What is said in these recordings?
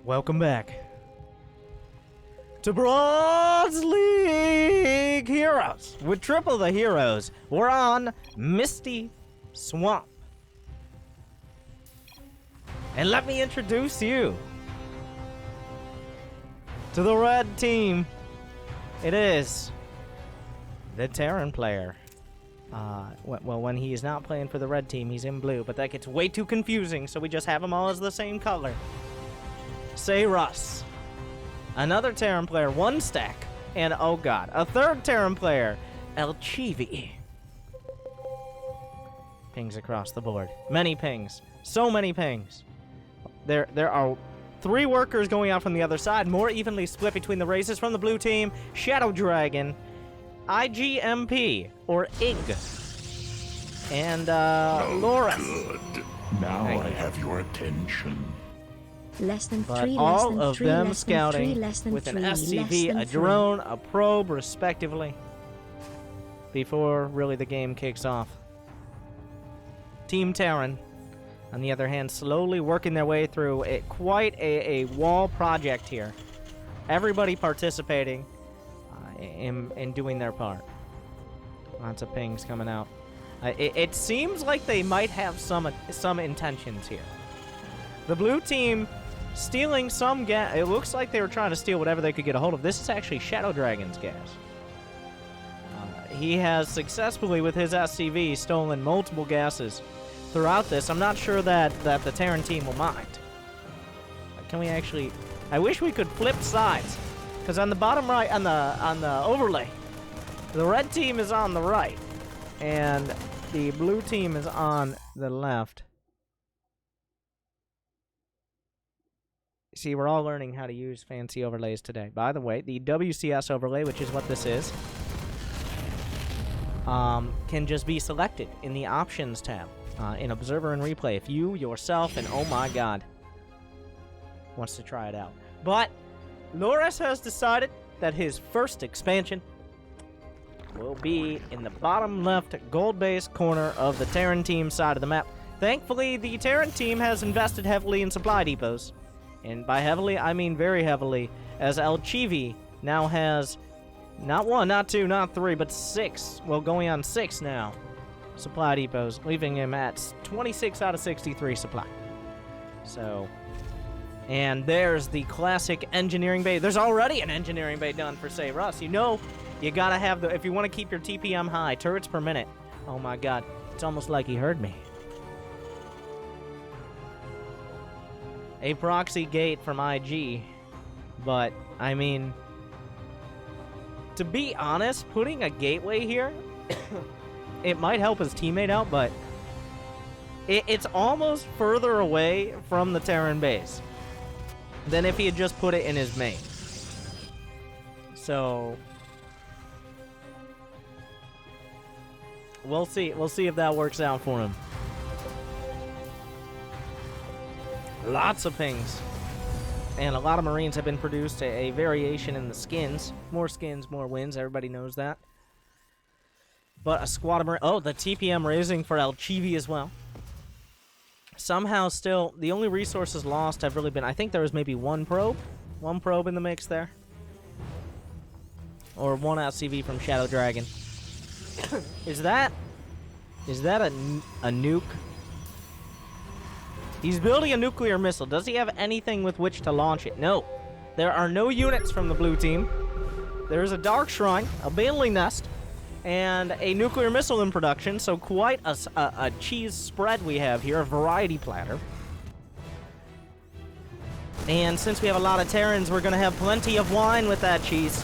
Welcome back to Bronze League Heroes. With triple the heroes, we're on Misty Swamp. And let me introduce you to the red team. It is the Terran player. Well, when he is not playing for the red team, he's in blue, but that gets way too confusing, so we just have them all as the same color. Say Russ. Another Terran player, 1 stack. And, oh god, a third Terran player, El Chivi. Pings across the board. Many pings. So many pings. There are 3 workers going out from the other side, more evenly split between the races from the blue team, Shadow Dragon, IGMP, or IG, and, Loris. Good. Now I have your attention. Less than But 3, all less than of 3, them less scouting than 3, less than with 3, an less SCV, than a 3. drone, a probe, respectively, before really the game kicks off. Team Terran, on the other hand, slowly working their way through quite a wall project here. Everybody participating in doing their part. Lots of pings coming out. It seems like they might have some intentions here. The blue team stealing some gas. It looks like they were trying to steal whatever they could get a hold of. This is actually Shadow Dragon's gas. He has successfully, with his SCV, stolen multiple gases throughout this. I'm not sure that the Terran team will mind. Can we actually... I wish we could flip sides, because on the bottom right, on the overlay, the red team is on the right, and the blue team is on the left. See, we're all learning how to use fancy overlays today. By the way, the WCS overlay, which is what this is, can just be selected in the Options tab in Observer and Replay. If you, yourself, and oh my god, wants to try it out. But Loris has decided that his first expansion will be in the bottom left gold-based corner of the Terran team side of the map. Thankfully, the Terran team has invested heavily in supply depots. And by heavily, I mean very heavily, as El Chivi now has not 1, not 2, not 3, but 6. Well, going on 6 now. Supply depots, leaving him at 26 out of 63 supply. So, and there's the classic engineering bay. There's already an engineering bay done for, say, Russ. You know, you gotta have the, if you want to keep your TPM high, turrets per minute. Oh my god, it's almost like he heard me. A proxy gate from IG, but, I mean, to be honest, putting a gateway here, it might help his teammate out, but it's almost further away from the Terran base than if he had just put it in his main. So, we'll see if that works out for him. Lots of pings. And a lot of Marines have been produced. A variation in the skins. More skins, more wins. Everybody knows that. But a squad of Marines. Oh, the TPM raising for El Chivi as well. Somehow still, the only resources lost have really been... I think there was maybe 1 probe. 1 probe in the mix there. Or 1 LCV from Shadow Dragon. Is that a nuke? He's building a nuclear missile. Does he have anything with which to launch it? No. There are no units from the blue team. There is a Dark Shrine, a Baneling Nest, and a nuclear missile in production, so quite a cheese spread we have here, a variety platter. And since we have a lot of Terrans, we're going to have plenty of wine with that cheese.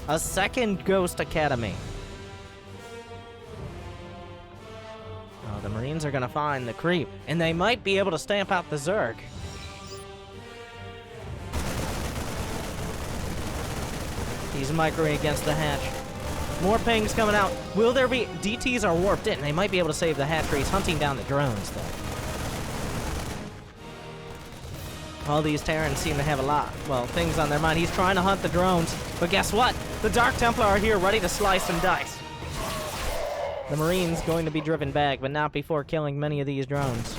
A second Ghost Academy. The Marines are going to find the creep, and they might be able to stamp out the Zerg. He's microing against the hatch. More pings coming out. Will there be... DTs are warped in. They might be able to save the hatcheries, hunting down the drones, though. All these Terrans seem to have a lot, well, things on their mind. He's trying to hunt the drones, but guess what? The Dark Templar are here, ready to slice and dice. The Marines going to be driven back, but not before killing many of these drones.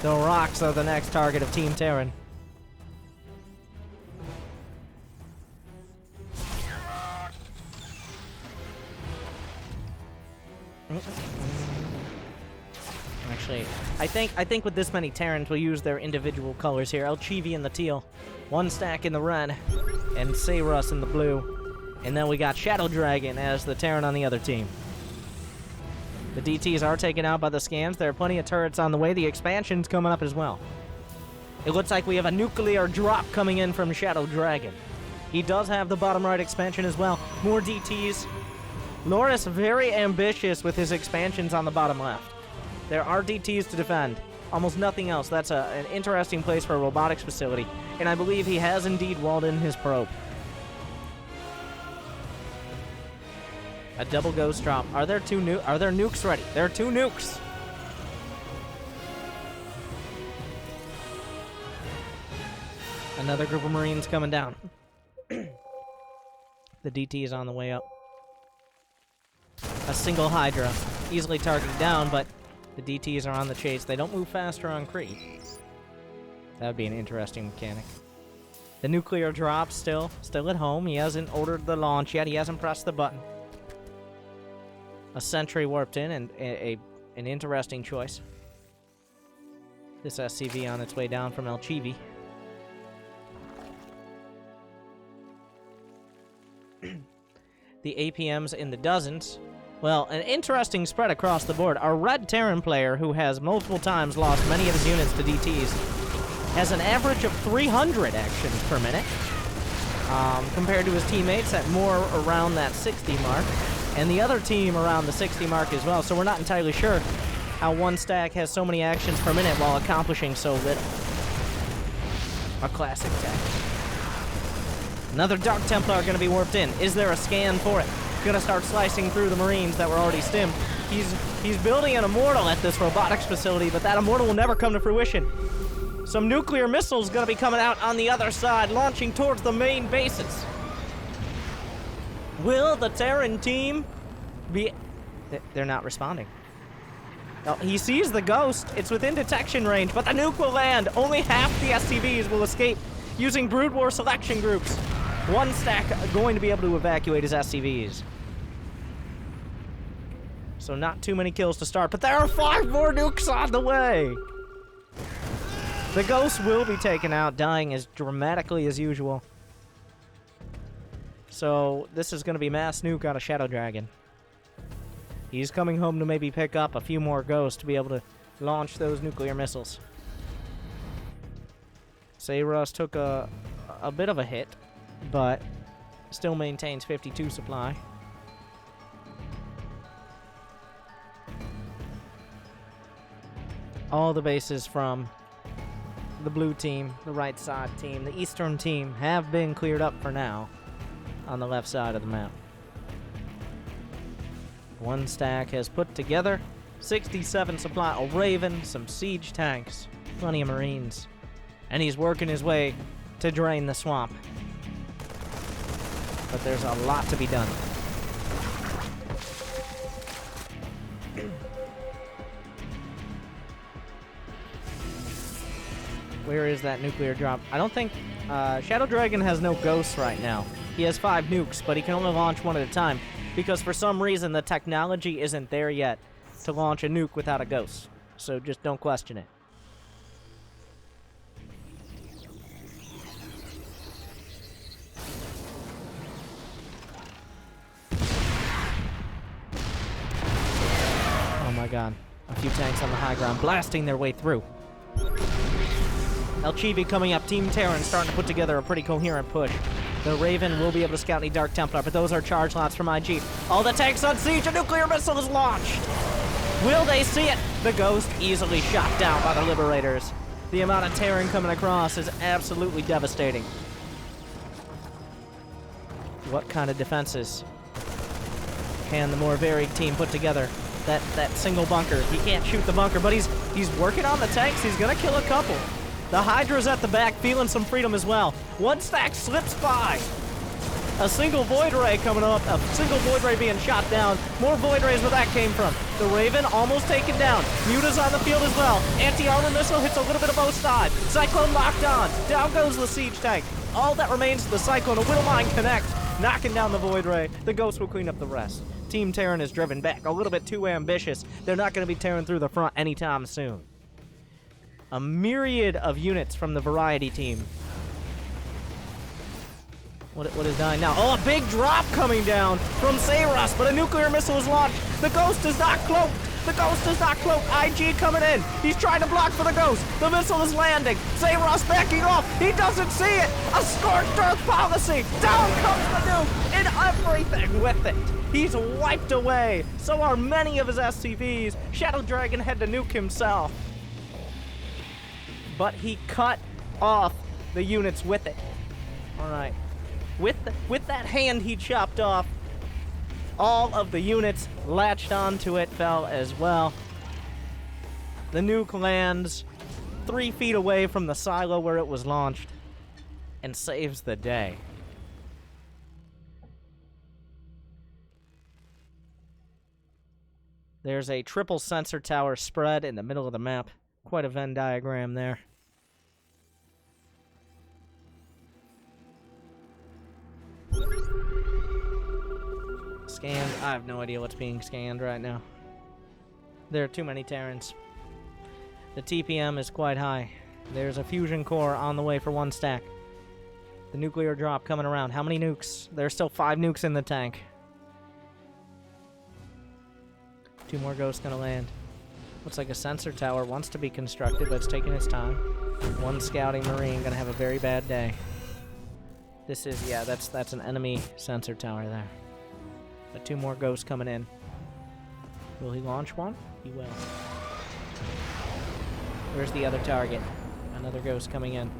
The rocks are the next target of Team Terran. Actually, I think with this many Terrans, we'll use their individual colors here. Elchivi in the teal, one stack in the red, and Sayrus in the blue. And then we got Shadow Dragon as the Terran on the other team. The DTs are taken out by the scans. There are plenty of turrets on the way. The expansion's coming up as well. It looks like we have a nuclear drop coming in from Shadow Dragon. He does have the bottom right expansion as well. More DTs. Loris very ambitious with his expansions on the bottom left. There are DTs to defend. Almost nothing else. That's an interesting place for a robotics facility. And I believe he has indeed walled in his probe. A double ghost drop. Are there nukes ready? There are 2 nukes. Another group of Marines coming down. The DT is on the way up. A single Hydra. Easily targeted down, but the DTs are on the chase. They don't move faster on creep. That would be an interesting mechanic. The nuclear drop still at home. He hasn't ordered the launch yet. He hasn't pressed the button. A sentry warped in, and an interesting choice. This SCV on its way down from Elchivi. The APMs in the dozens. Well, an interesting spread across the board. Our red Terran player, who has multiple times lost many of his units to DTs, has an average of 300 actions per minute, compared to his teammates at more around that 60 mark, and the other team around the 60 mark as well. So we're not entirely sure how one stack has so many actions per minute while accomplishing so little. A classic tech. Another Dark Templar going to be warped in. Is there a scan for it? Gonna start slicing through the Marines that were already stimmed. He's building an Immortal at this robotics facility, but that Immortal will never come to fruition. Some nuclear missiles gonna be coming out on the other side, launching towards the main bases. Will the Terran team be... They're not responding. No, he sees the ghost. It's within detection range, but the nuke will land. Only half the SCVs will escape using Brood War selection groups. One stack going to be able to evacuate his SCVs. So not too many kills to start, but there are 5 more nukes on the way! The ghost will be taken out, dying as dramatically as usual. So this is going to be mass nuke on a Shadow Dragon. He's coming home to maybe pick up a few more ghosts to be able to launch those nuclear missiles. Sayrus took a bit of a hit, but still maintains 52 supply. All the bases from the blue team, the right side team, the eastern team have been cleared up for now on the left side of the map. One stack has put together 67 supply, a Raven, some siege tanks, plenty of Marines, and he's working his way to drain the swamp. But there's a lot to be done. Where is that nuclear drop? I don't think... Shadow Dragon has no ghosts right now. He has 5 nukes, but he can only launch one at a time, because for some reason the technology isn't there yet to launch a nuke without a ghost. So just don't question it. Oh my god. A few tanks on the high ground blasting their way through. Elchivi coming up. Team Terran starting to put together a pretty coherent push. The Raven will be able to scout any Dark Templar, but those are charge lots from IG. All the tanks on siege. A nuclear missile is launched. Will they see it? The Ghost easily shot down by the Liberators. The amount of Terran coming across is absolutely devastating. What kind of defenses can the more varied team put together? That single bunker. He can't shoot the bunker, but he's working on the tanks. He's gonna kill a couple. The Hydra's at the back, feeling some freedom as well. One stack slips by. A single Void Ray coming up. A single Void Ray being shot down. More Void Rays where that came from. The Raven almost taken down. Muta's on the field as well. Anti-armor missile hits a little bit of both sides. Cyclone locked on. Down goes the siege tank. All that remains is the Cyclone. A Whittle Mine connect. Knocking down the Void Ray. The Ghost will clean up the rest. Team Terran is driven back. A little bit too ambitious. They're not going to be tearing through the front anytime soon. A myriad of units from the Variety team. What is dying now? Oh, a big drop coming down from Sayros, but a nuclear missile is launched. The Ghost is not cloaked. The Ghost is not cloaked. IG coming in. He's trying to block for the Ghost. The missile is landing. Sayros backing off. He doesn't see it. A scorched earth policy. Down comes the nuke and everything with it. He's wiped away. So are many of his SCVs. Shadow Dragon had to nuke himself. But he cut off the units with it. All right. With that hand he chopped off, all of the units latched onto it, fell as well. The nuke lands 3 feet away from the silo where it was launched and saves the day. There's a triple sensor tower spread in the middle of the map. Quite a Venn diagram there. Scanned. I have no idea what's being scanned right now. There are too many Terrans. The TPM is quite high. There's a fusion core on the way for 1 stack. The nuclear drop coming around. How many nukes? There's still 5 nukes in the tank. 2 more ghosts gonna land. Looks like a sensor tower wants to be constructed, but it's taking its time. 1 scouting marine gonna have a very bad day. This is, yeah, that's an enemy sensor tower there. But 2 more ghosts coming in. Will he launch one? He will. Where's the other target? Another ghost coming in.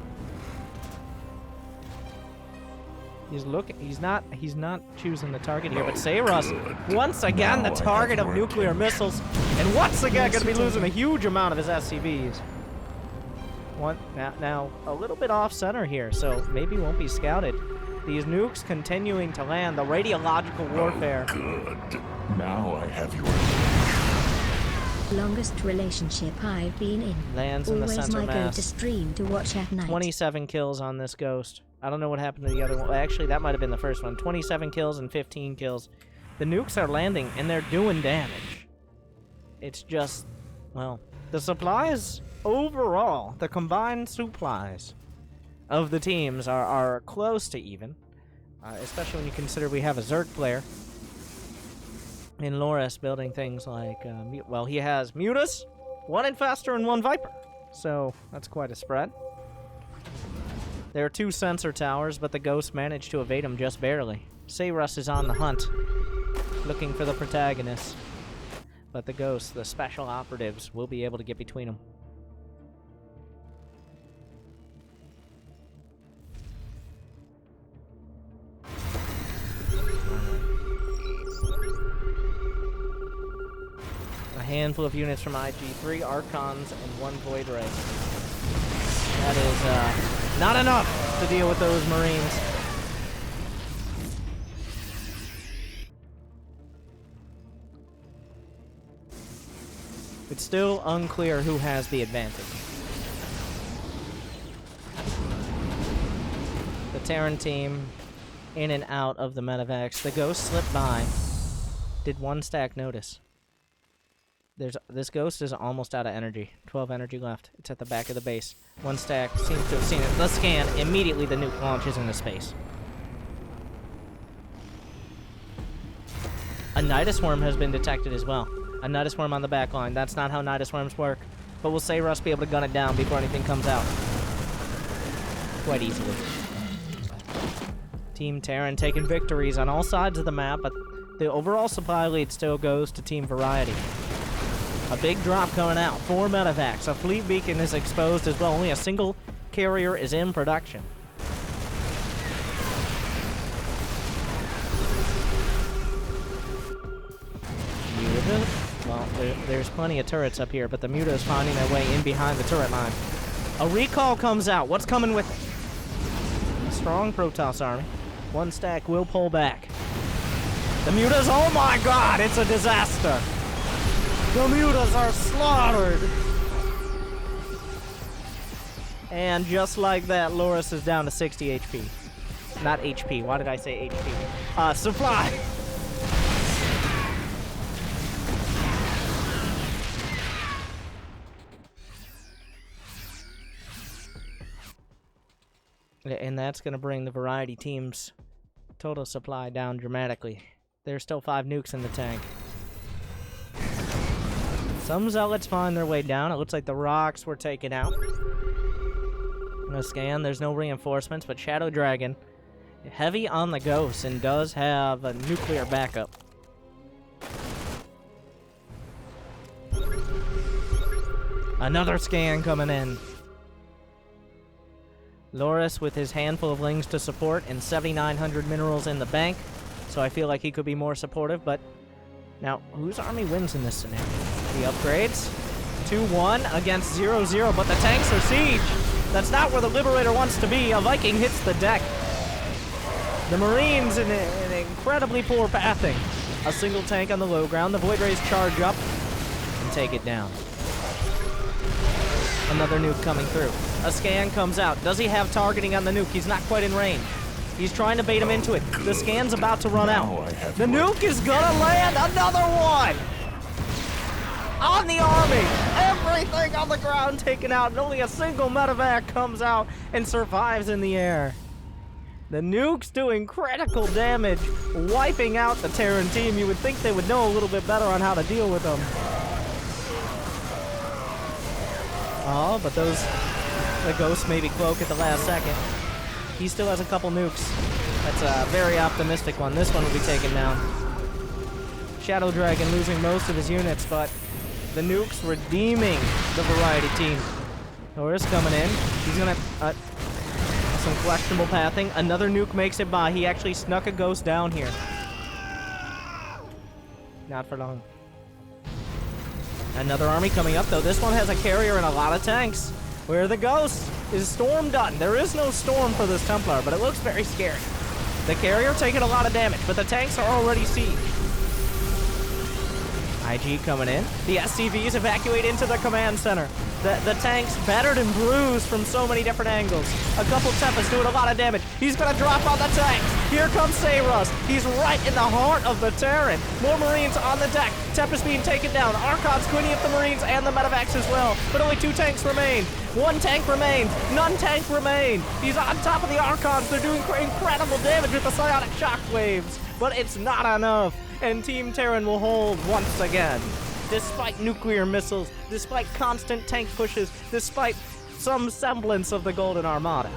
He's looking. He's not choosing the target here. But Sayros, once again, the target of nuclear missiles, and once again, going to be losing a huge amount of his SCVs. Now a little bit off center here, so maybe won't be scouted. These nukes continuing to land. The radiological warfare. Oh, good. Now I have your... Longest relationship I've been in. Lands in the center Always my mass. go to stream to watch at night. 27 kills on this ghost. I don't know what happened to the other one. Actually, that might have been the first one. 27 kills and 15 kills. The nukes are landing, and they're doing damage. It's just, well, the supplies overall, the combined supplies of the teams are close to even. Especially when you consider we have a Zerg player in Loris building things like, well, he has Mutas, 1 Infestor, and 1 Viper. So, that's quite a spread. There are 2 sensor towers, but the ghosts managed to evade them just barely. Sayros is on the hunt, looking for the protagonist. But the ghosts, the special operatives, will be able to get between them. A handful of units from IG, 3 Archons and 1 Void Ray. That is not enough to deal with those Marines. It's still unclear who has the advantage. The Terran team in and out of the medevacs. The ghost slipped by. Did 1 stack notice? This ghost is almost out of energy. 12 energy left. It's at the back of the base. 1 stack seems to have seen it. Let's scan. Immediately the nuke launches into space. A Nidus Worm has been detected as well. A Nidus Worm on the back line. That's not how Nidus Worms work. But we'll say Russ be able to gun it down before anything comes out. Quite easily. Team Terran taking victories on all sides of the map, but the overall supply lead still goes to Team Variety. A big drop coming out. 4 medevacs. A fleet beacon is exposed as well. Only a single carrier is in production. Muta. Well, there's plenty of turrets up here, but the Muta is finding their way in behind the turret line. A recall comes out. What's coming with it? A strong Protoss army. 1 stack will pull back. The Mutas, oh my god, it's a disaster. The Mutas are slaughtered. And just like that, Loris is down to 60 HP. Not HP. Why did I say HP? Supply. And that's going to bring the variety team's total supply down dramatically. There's still 5 nukes in the tank. Some zealots find their way down. It looks like the rocks were taken out. No scan. There's no reinforcements, but Shadow Dragon, heavy on the ghosts, and does have a nuclear backup. Another scan coming in. Loris with his handful of lings to support and 7,900 minerals in the bank, so I feel like he could be more supportive, but now, whose army wins in this scenario? The upgrades? 2-1 against 0-0, but the tanks are siege. That's not where the Liberator wants to be. A Viking hits the deck. The Marines in incredibly poor pathing. A single tank on the low ground. The Void Rays charge up and take it down. Another nuke coming through. A scan comes out. Does he have targeting on the nuke? He's not quite in range. He's trying to bait him into it. The scan's about to run out. The nuke is gonna land. Another one! On the army! Everything on the ground taken out, and only a single medevac comes out and survives in the air. The nuke's doing critical damage, wiping out the Terran team. You would think they would know a little bit better on how to deal with them. Oh, but the ghosts maybe cloak at the last second. He still has a couple nukes. That's a very optimistic one. This one will be taken down. Shadow Dragon losing most of his units, but the nukes redeeming the variety team. Loris coming in. He's gonna some questionable pathing. Another nuke makes it by. He actually snuck a ghost down here. Not for long. Another army coming up, though. This one has a carrier and a lot of tanks. Where are the ghosts? Is Storm done? There is no Storm for this Templar, but it looks very scary. The carrier taking a lot of damage, but the tanks are already sieged. IG coming in. The SCVs evacuate into the command center. The tanks battered and bruised from so many different angles. A couple Tempests doing a lot of damage. He's gonna drop on the tanks. Here comes Sayrus. He's right in the heart of the Terran. More Marines on the deck. Tempest being taken down. Archon's quitting up the Marines and the medevacs as well. But only 2 tanks remain. 1 tank remains. None tank remain. He's on top of the Archons. They're doing incredible damage with the psionic shockwaves. But it's not enough. And Team Terran will hold once again. Despite nuclear missiles, despite constant tank pushes, despite some semblance of the Golden Armada,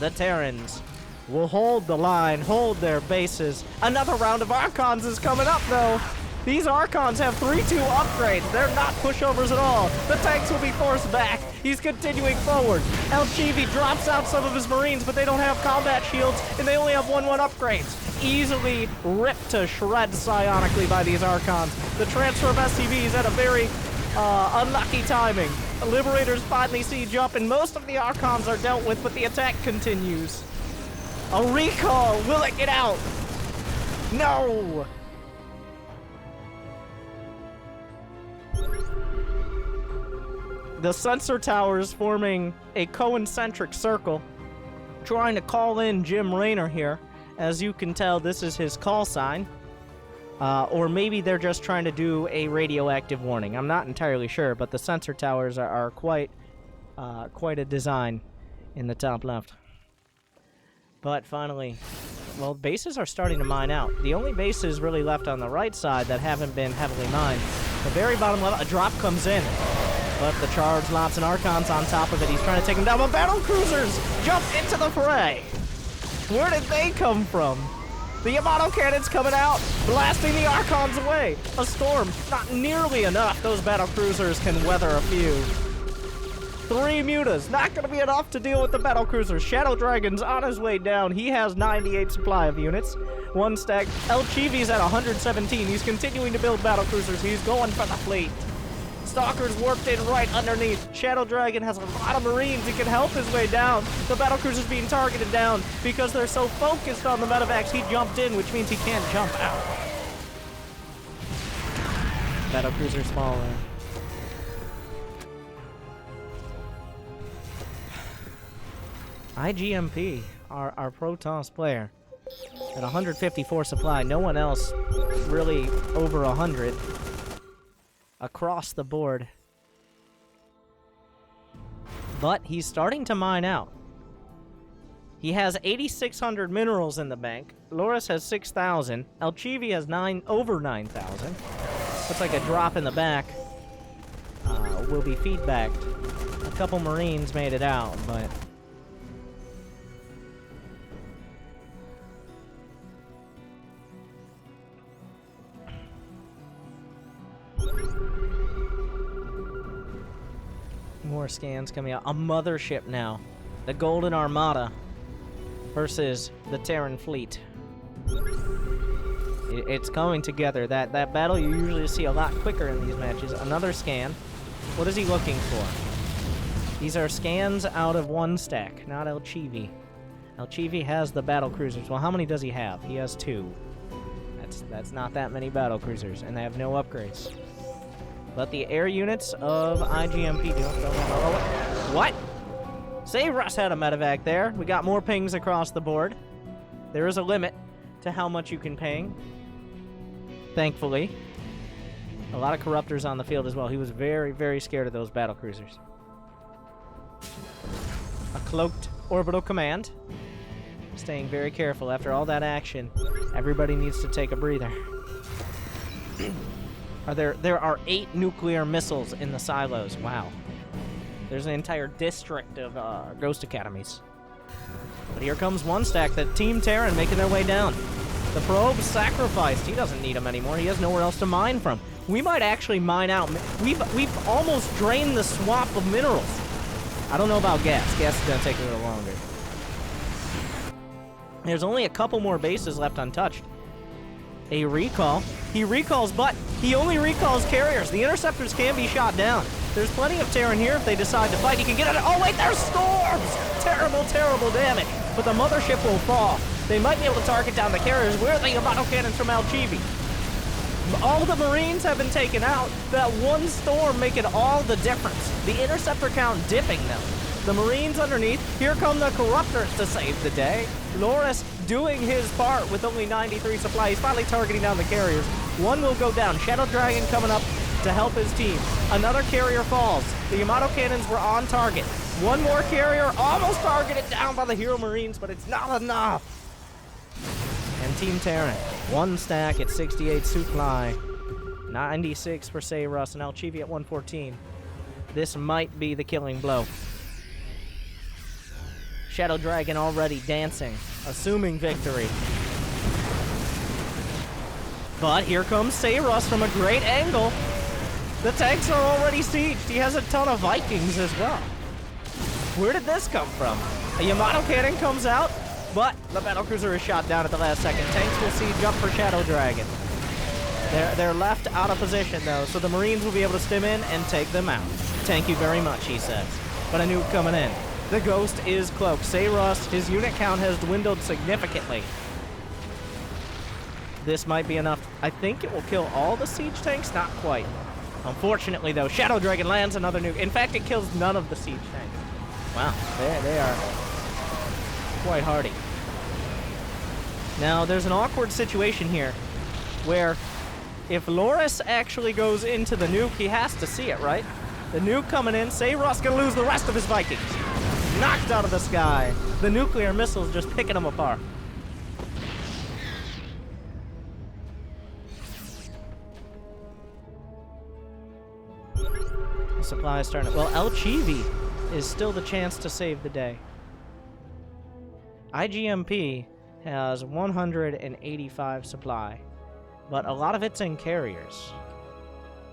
the Terrans will hold the line, hold their bases. Another round of Archons is coming up, though. These Archons have 3-2 upgrades. They're not pushovers at all. The tanks will be forced back. He's continuing forward. El Chivi drops out some of his Marines, but they don't have combat shields, and they only have 1-1 upgrades. Easily ripped to shreds psionically by these Archons. The transfer of SCVs at a very unlucky timing. The Liberators finally siege up, and most of the Archons are dealt with, but the attack continues. A recall! Will it get out? No! The sensor towers forming a concentric circle, trying to call in Jim Raynor here. As you can tell, this is his call sign. Or maybe they're just trying to do a radioactive warning. I'm not entirely sure, but the sensor towers are quite a design in the top left. But finally, well, bases are starting to mine out. The only bases really left on the right side that haven't been heavily mined. The very bottom level, a drop comes in. But the charge, lots and Archons on top of it. He's trying to take them down, but battle cruisers jump into the fray. Where did they come from? The Yamato cannons coming out, blasting the Archons away. A storm, not nearly enough. Those battle cruisers can weather a few. 3 mutas, not going to be enough to deal with the battle cruisers. Shadow Dragon's on his way down. He has 98 supply of units. 1 stack. El Chivi's at 117. He's continuing to build battle cruisers. He's going for the fleet. Stalker's warped in right underneath. Shadow Dragon has a lot of Marines. He can help his way down. The battlecruiser's being targeted down because they're so focused on the medevacs. He jumped in, which means he can't jump out. Battlecruiser's falling. IGMP, our Protoss player, at 154 supply. No one else really over 100. Across the board. But he's starting to mine out. He has 8,600 minerals in the bank. Loris has 6,000. Alchivi has over 9,000. Looks like a drop in the back. Will be feedbacked. A couple Marines made it out, but... More scans coming out. A mothership now. The Golden Armada versus the Terran fleet. It's coming together. That battle you usually see a lot quicker in these matches. Another scan. What is he looking for? These are scans out of one stack, not Alchivi. Alchivi has the battle cruisers. Well, how many does he have? He has 2. That's not that many battle cruisers, and they have no upgrades. But the air units of IGMP what? Say Russ had a medevac there. We got more pings across the board. There is a limit to how much you can ping. Thankfully. A lot of corruptors on the field as well. He was very, very scared of those battle cruisers. A cloaked orbital command. Staying very careful after all that action. Everybody needs to take a breather. There are 8 nuclear missiles in the silos. Wow. There's an entire district of Ghost Academies. But here comes one stack, the Team Terran making their way down. The probe's sacrificed. He doesn't need them anymore. He has nowhere else to mine from. We might actually mine out. We've almost drained the swamp of minerals. I don't know about gas. Gas is going to take a little longer. There's only a couple more bases left untouched. A recall. He recalls, but he only recalls carriers. The interceptors can be shot down. There's plenty of Terran here if they decide to fight. He can get it. Oh, wait, there's storms! Terrible, terrible damage. But the mothership will fall. They might be able to target down the carriers. Where are the Yamato cannons from Alchivi? All the Marines have been taken out. That one storm making all the difference. The interceptor count dipping them. The Marines underneath. Here come the corruptors to save the day. Loris doing his part with only 93 supply. He's finally targeting down the carriers. One will go down. Shadow Dragon coming up to help his team. Another carrier falls. The Yamato cannons were on target. One more carrier almost targeted down by the Hero Marines, but it's not enough. And Team Terran, 1 stack at 68 supply. 96 for Sayros and Alchivi at 114. This might be the killing blow. Shadow Dragon already dancing, assuming victory. But here comes Sayros from a great angle. The tanks are already sieged. He has a ton of Vikings as well. Where did this come from? A Yamato cannon comes out, but the battlecruiser is shot down at the last second. Tanks will siege up for Shadow Dragon. They're left out of position, though, so the Marines will be able to stim in and take them out. Thank you very much, he says. But a nuke coming in. The Ghost is cloaked. Sayros, his unit count has dwindled significantly. This might be enough. I think it will kill all the siege tanks. Not quite. Unfortunately, though, Shadow Dragon lands another nuke. In fact, it kills none of the siege tanks. Wow, they are quite hardy. Now, there's an awkward situation here where if Loris actually goes into the nuke, he has to see it, right? The nuke coming in. Sayros gonna lose the rest of his Vikings. Knocked out of the sky. The nuclear missiles just picking them apart. The supply is starting to... Well, Alchivi is still the chance to save the day. IGMP has 185 supply, but a lot of it's in carriers.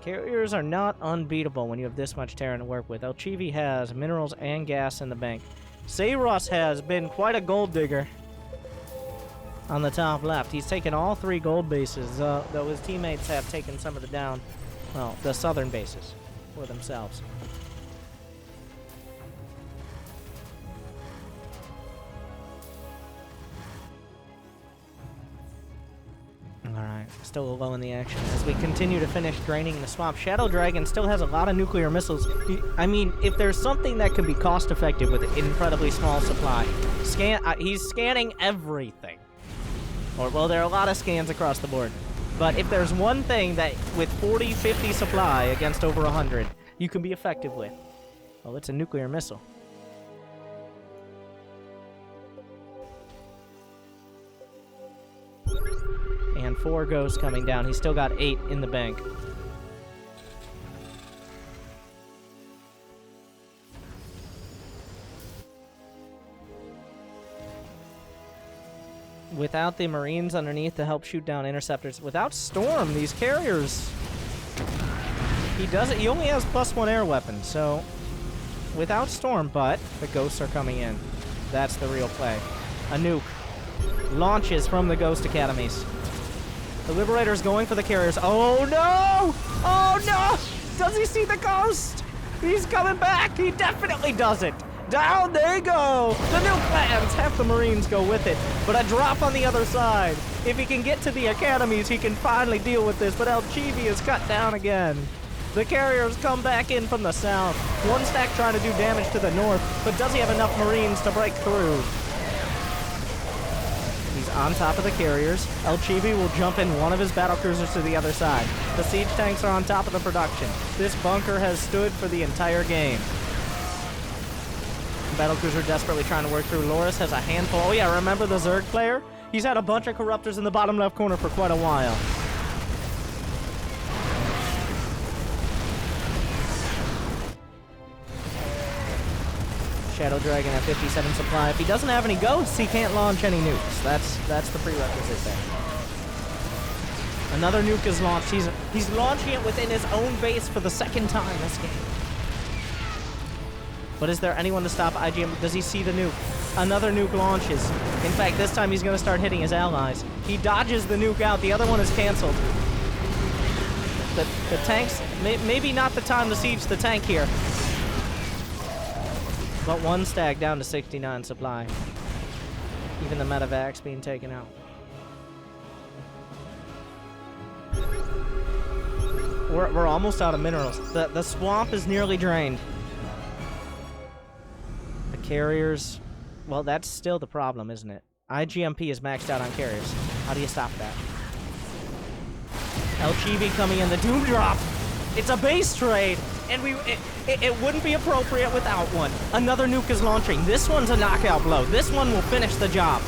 Carriers are not unbeatable when you have this much Terran to work with. Alchivi has minerals and gas in the bank. Sayros has been quite a gold digger on the top left. He's taken all 3 gold bases, though his teammates have taken some of the down, well, the southern bases for themselves. Alright, still low in the action as we continue to finish draining the swamp. Shadow Dragon still has a lot of nuclear missiles. I mean, if there's something that can be cost-effective with an incredibly small supply, he's scanning everything. Well, there are a lot of scans across the board. But if there's one thing that, with 40, 50 supply against over 100, you can be effective with, well, it's a nuclear missile. 4 ghosts coming down. He's still got 8 in the bank. Without the Marines underneath to help shoot down interceptors. Without Storm, these carriers... He does it. He only has +1 air weapon, so... Without Storm, but the ghosts are coming in. That's the real play. A nuke. Launches from the Ghost Academies. The Liberator's going for the carriers. Oh, no! Oh, no! Does he see the ghost? He's coming back! He definitely doesn't! Down they go! The nuke lands! Half the Marines go with it, but a drop on the other side. If he can get to the academies, he can finally deal with this, but El Chivi is cut down again. The carriers come back in from the south. One stack trying to do damage to the north, but does he have enough Marines to break through? He's on top of the carriers. El Chivi will jump in one of his battlecruisers to the other side. The siege tanks are on top of the production. This bunker has stood for the entire game. Battlecruiser desperately trying to work through. Loris has a handful. Oh yeah, remember the Zerg player? He's had a bunch of corruptors in the bottom left corner for quite a while. Shadow Dragon at 57 supply. If he doesn't have any ghosts, he can't launch any nukes. That's the prerequisite there. Another nuke is launched. He's launching it within his own base for the second time this game. But is there anyone to stop IGM? Does he see the nuke? Another nuke launches. In fact, this time he's going to start hitting his allies. He dodges the nuke out. The other one is canceled. The tanks, maybe not the time to siege the tank here. But one stag down to 69 supply. Even the medevacs being taken out. We're almost out of minerals. The swamp is nearly drained. The carriers... Well, that's still the problem, isn't it? IGMP is maxed out on carriers. How do you stop that? El Chibi coming in. The Doom Drop! It's a base trade! And it wouldn't be appropriate without one. Another nuke is launching. This one's a knockout blow. This one will finish the job.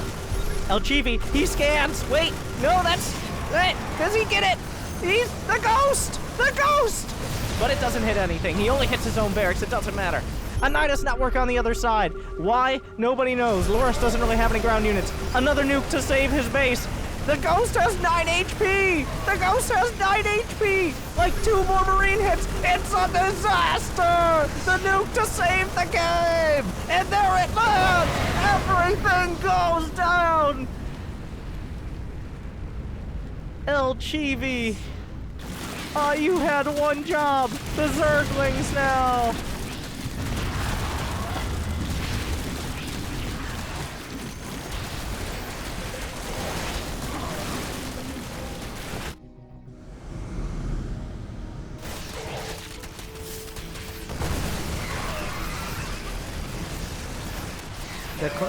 El Chibi, he scans. Wait, no, wait, does he get it? He's the ghost! The ghost! But it doesn't hit anything. He only hits his own barracks. It doesn't matter. A Nidus network on the other side. Why? Nobody knows. Loris doesn't really have any ground units. Another nuke to save his base. The Ghost has 9 HP! The Ghost has 9 HP! Like 2 more Marine hits! It's a disaster! The nuke to save the game! And there it lands! Everything goes down! El Chivi! You had one job! The Zerglings now!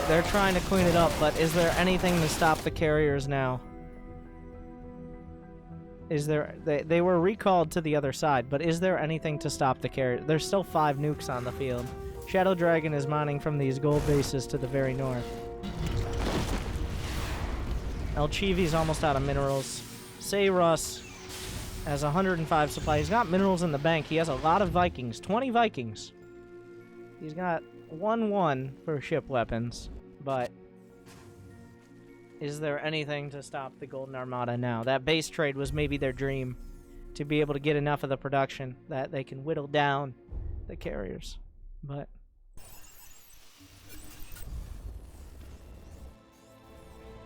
They're trying to clean it up, but is there anything to stop the carriers now? Is there... They were recalled to the other side, but is there anything to stop the carriers? There's still 5 nukes on the field. Shadow Dragon is mining from these gold bases to the very north. El Chivi's almost out of minerals. Sayrus has 105 supply. He's got minerals in the bank. He has a lot of Vikings. 20 Vikings. He's got 1-1 for ship weapons, but is there anything to stop the Golden Armada now? That base trade was maybe their dream, to be able to get enough of the production that they can whittle down the carriers, but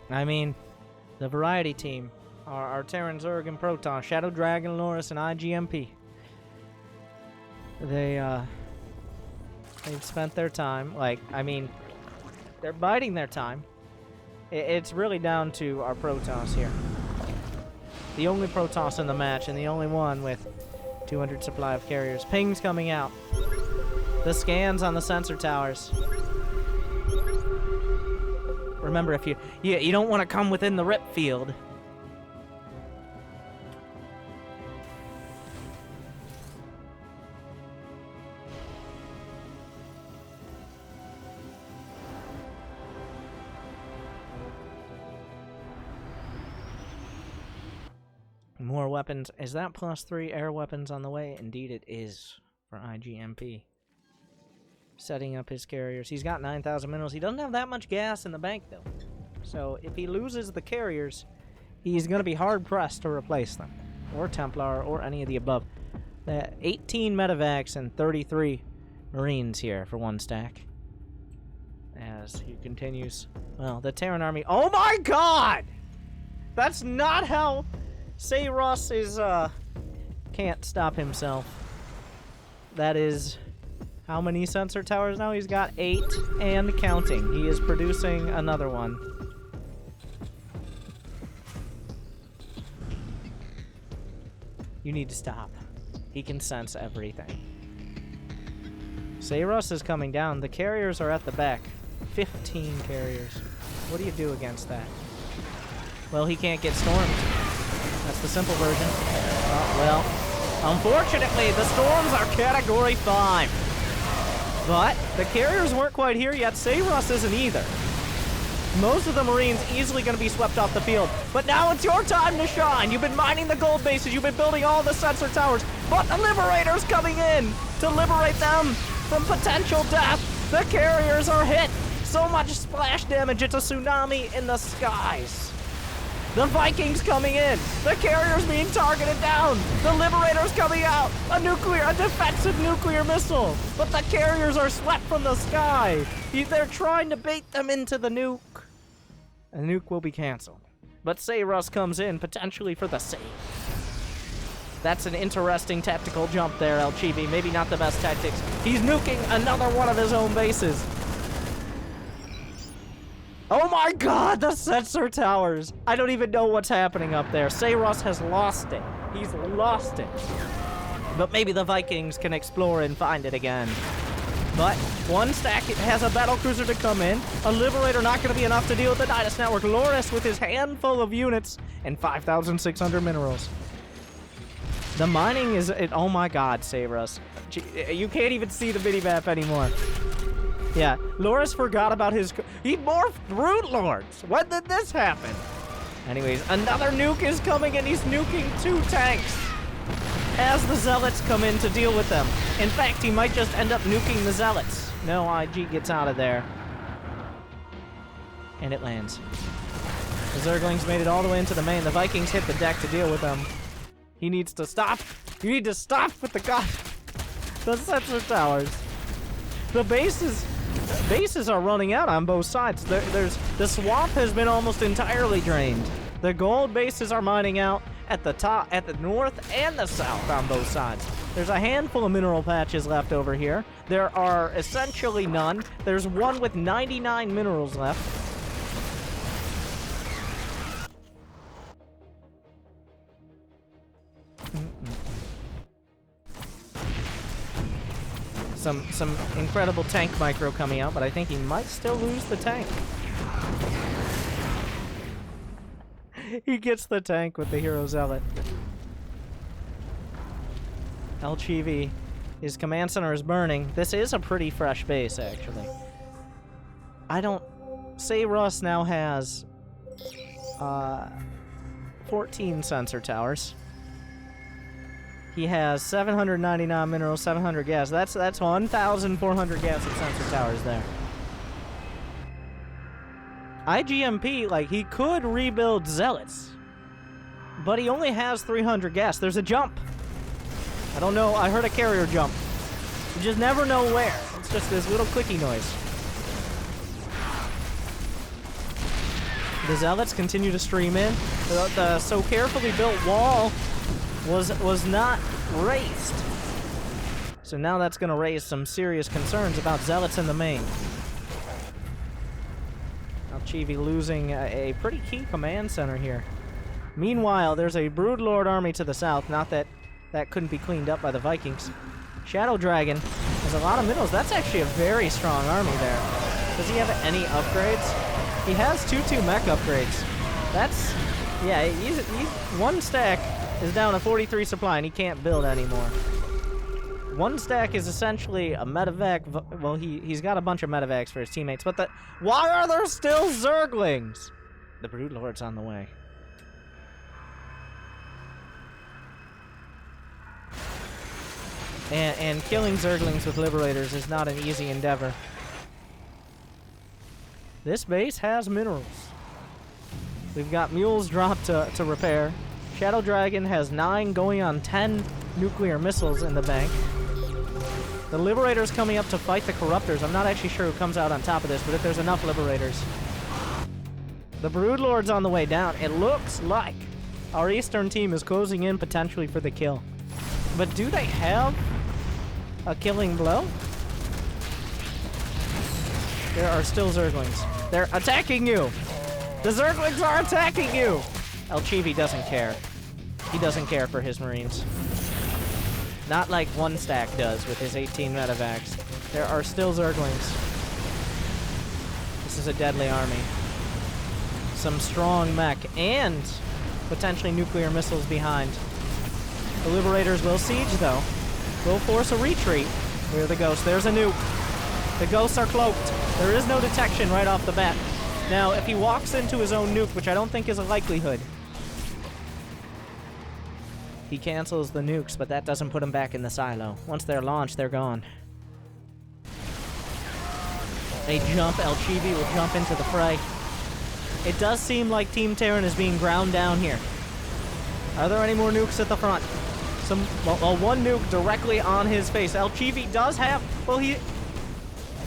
I mean, the variety team are Terran, Zerg, and Proton, Shadow Dragon, Loris, and IGMP. They've spent their time, I mean, they're biding their time. It's really down to our Protoss here. The only Protoss in the match, and the only one with 200 supply of carriers. Pings coming out. The scans on the sensor towers. Remember, if you don't want to come within the rip field. More weapons. Is that +3 air weapons on the way? Indeed it is for IGMP. Setting up his carriers. He's got 9,000 minerals. He doesn't have that much gas in the bank, though. So if he loses the carriers, he's going to be hard-pressed to replace them. Or Templar, or any of the above. 18 medevacs and 33 Marines here for one stack. As he continues. Well, the Terran army... Oh my god! That's not how... Sayros is, can't stop himself. That is... How many sensor towers now? He's got 8 and counting. He is producing another one. You need to stop. He can sense everything. Sayros is coming down. The carriers are at the back. 15 carriers. What do you do against that? Well, he can't get stormed. That's the simple version. Well, unfortunately, the storms are Category 5. But the carriers weren't quite here yet. Sayros isn't either. Most of the Marines easily going to be swept off the field. But now it's your time to shine. You've been mining the gold bases. You've been building all the sensor towers. But the Liberator's coming in to liberate them from potential death. The carriers are hit. So much splash damage. It's a tsunami in the skies. The Vikings coming in. The carriers being targeted down. The Liberator's coming out. A defensive nuclear missile. But the carriers are swept from the sky. They're trying to bait them into the nuke. A nuke will be canceled. But Sayros comes in, potentially for the save. That's an interesting tactical jump there, El Chibi. Maybe not the best tactics. He's nuking another one of his own bases. Oh my god, the sensor towers! I don't even know what's happening up there. Sayros has lost it. He's lost it. But maybe the Vikings can explore and find it again. But one stack has a battlecruiser to come in. A Liberator not going to be enough to deal with the Nidus Network. Loris with his handful of units and 5,600 minerals. The mining is... oh my god, Sayros. You can't even see the minimap anymore. Yeah, Loris forgot about his... He morphed Brood Lords! When did this happen? Anyways, another nuke is coming and he's nuking 2 tanks as the Zealots come in to deal with them. In fact, he might just end up nuking the Zealots. No, IG gets out of there. And it lands. The Zerglings made it all the way into the main. The Vikings hit the deck to deal with them. He needs to stop. You need to stop with the sensor towers. The bases are running out on both sides. The swamp has been almost entirely drained. The gold bases are mining out at the top, at the north and the south on both sides. There's a handful of mineral patches left over here. There are essentially none. There's one with 99 minerals left. Some incredible tank micro coming out, but I think he might still lose the tank. He gets the tank with the Hero Zealot. El Chivi, his command center is burning. This is a pretty fresh base, actually. Sayros now has 14 sensor towers. He has 799 minerals, 700 gas. That's 1,400 gas at sensor towers there. IGMP, like, he could rebuild Zealots, but he only has 300 gas. There's a jump. I don't know. I heard a carrier jump. You just never know where. It's just this little clicky noise. The Zealots continue to stream in. The so carefully built wall was not raised. So now that's going to raise some serious concerns about Zealots in the main. Chivi losing a pretty key command center here. Meanwhile, there's a Broodlord army to the south. Not that that couldn't be cleaned up by the Vikings. Shadow Dragon has a lot of minerals. That's actually a very strong army there. Does he have any upgrades? He has 2 mech upgrades. That's... yeah, he's one stack is down to 43 supply and he can't build anymore. One stack is essentially a medevac. Well, he's got a bunch of medevacs for his teammates, but why are there still Zerglings? The Broodlord's on the way. And killing Zerglings with Liberators is not an easy endeavor. This base has minerals. We've got mules dropped to repair. Shadow Dragon has 9 going on 10 nuclear missiles in the bank. The Liberator's coming up to fight the Corruptors. I'm not actually sure who comes out on top of this, but if there's enough Liberators. The Broodlord's on the way down. It looks like our Eastern team is closing in potentially for the kill. But do they have a killing blow? There are still Zerglings. They're attacking you! The Zerglings are attacking you! El Chibi doesn't care. He doesn't care for his Marines. Not like One Stack does with his 18 medevacs. There are still Zerglings. This is a deadly army. Some strong mech and potentially nuclear missiles behind. The Liberators will siege, though. Will force a retreat. Where are the ghosts? There's a nuke. The ghosts are cloaked. There is no detection right off the bat. Now, if he walks into his own nuke, which I don't think is a likelihood, he cancels the nukes, but that doesn't put him back in the silo. Once they're launched, they're gone. They jump. El Chibi will jump into the fray. It does seem like Team Terran is being ground down here. Are there any more nukes at the front? Well, one nuke directly on his face. El Chibi does have... Well,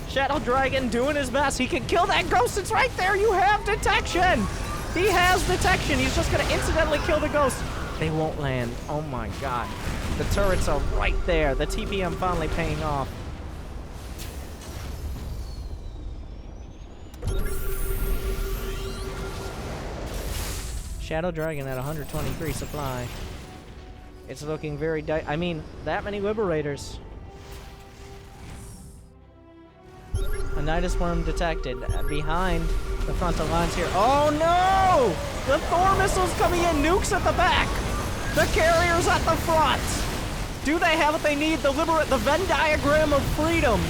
Shadow Dragon doing his best. He can kill that ghost. It's right there. You have detection. He has detection. He's just going to incidentally kill the ghost. They won't land. Oh my god. The turrets are right there. The TPM finally paying off. Shadow Dragon at 123 supply. It's looking very I mean, that many Liberators. A Nidus Worm detected behind the frontal lines here. Oh no! The Thor missiles coming in, nukes at the back! The carriers at the front! Do they have what they need? The Venn diagram of freedom.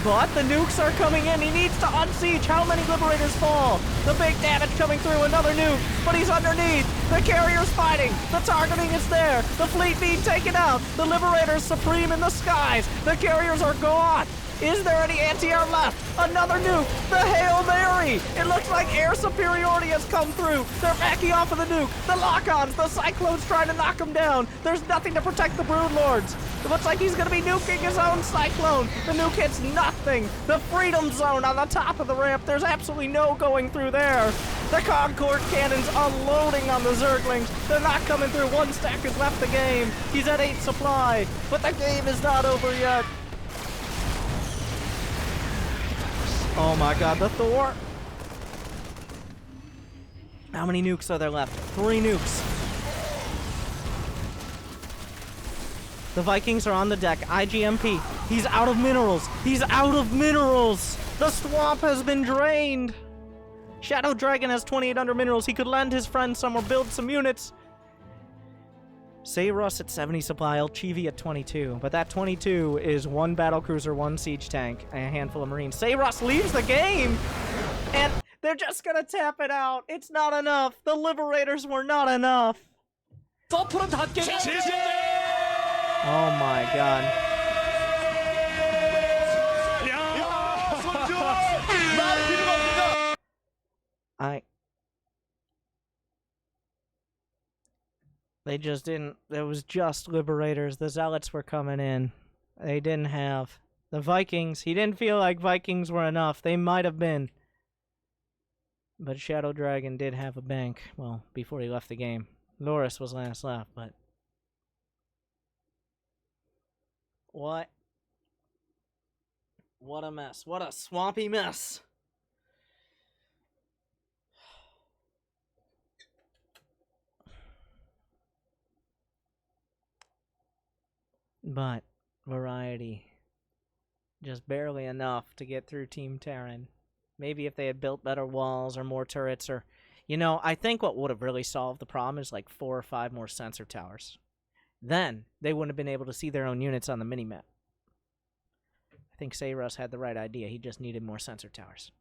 But the nukes are coming in. He needs to unsiege. How many Liberators fall? The big damage coming through. Another nuke. But he's underneath. The carrier's fighting. The targeting is there. The fleet being taken out. The Liberators supreme in the skies. The carriers are gone. Is there any anti-air left? Another nuke. The Hail Mary. It looks like air superiority has come through. They're backing off of the nuke. The lock-ons. The Cyclones trying to knock them down. There's nothing to protect the Broodlords. It looks like he's going to be nuking his own Cyclone. The nuke hits nothing. The Freedom Zone on the top of the ramp. There's absolutely no going through there. The Concord cannons unloading on the Zerglings. They're not coming through. One stack has left the game. He's at 8 supply. But the game is not over yet. Oh my god, the Thor. How many nukes are there left? 3 nukes. The Vikings are on the deck. IGMP. He's out of minerals. He's out of minerals. The swamp has been drained. Shadow Dragon has 2800 minerals. He could lend his friend some or build some units. Sayros at 70 supply, El Chivi at 22. But that 22 is 1 battlecruiser, 1 siege tank, and a handful of Marines. Sayros leaves the game! And they're just gonna tap it out. It's not enough. The Liberators were not enough. Oh my god. They just didn't... It was just Liberators. The Zealots were coming in. They didn't have... The Vikings... He didn't feel like Vikings were enough. They might have been. But Shadow Dragon did have a bank. Well, before he left the game. Loris was last left, but... What? What a mess. What a swampy mess. But variety. Just barely enough to get through Team Terran. Maybe if they had built better walls or more turrets or... You know, I think what would have really solved the problem is like 4 or 5 more sensor towers. Then they wouldn't have been able to see their own units on the minimap. I think Sayros had the right idea. He just needed more sensor towers.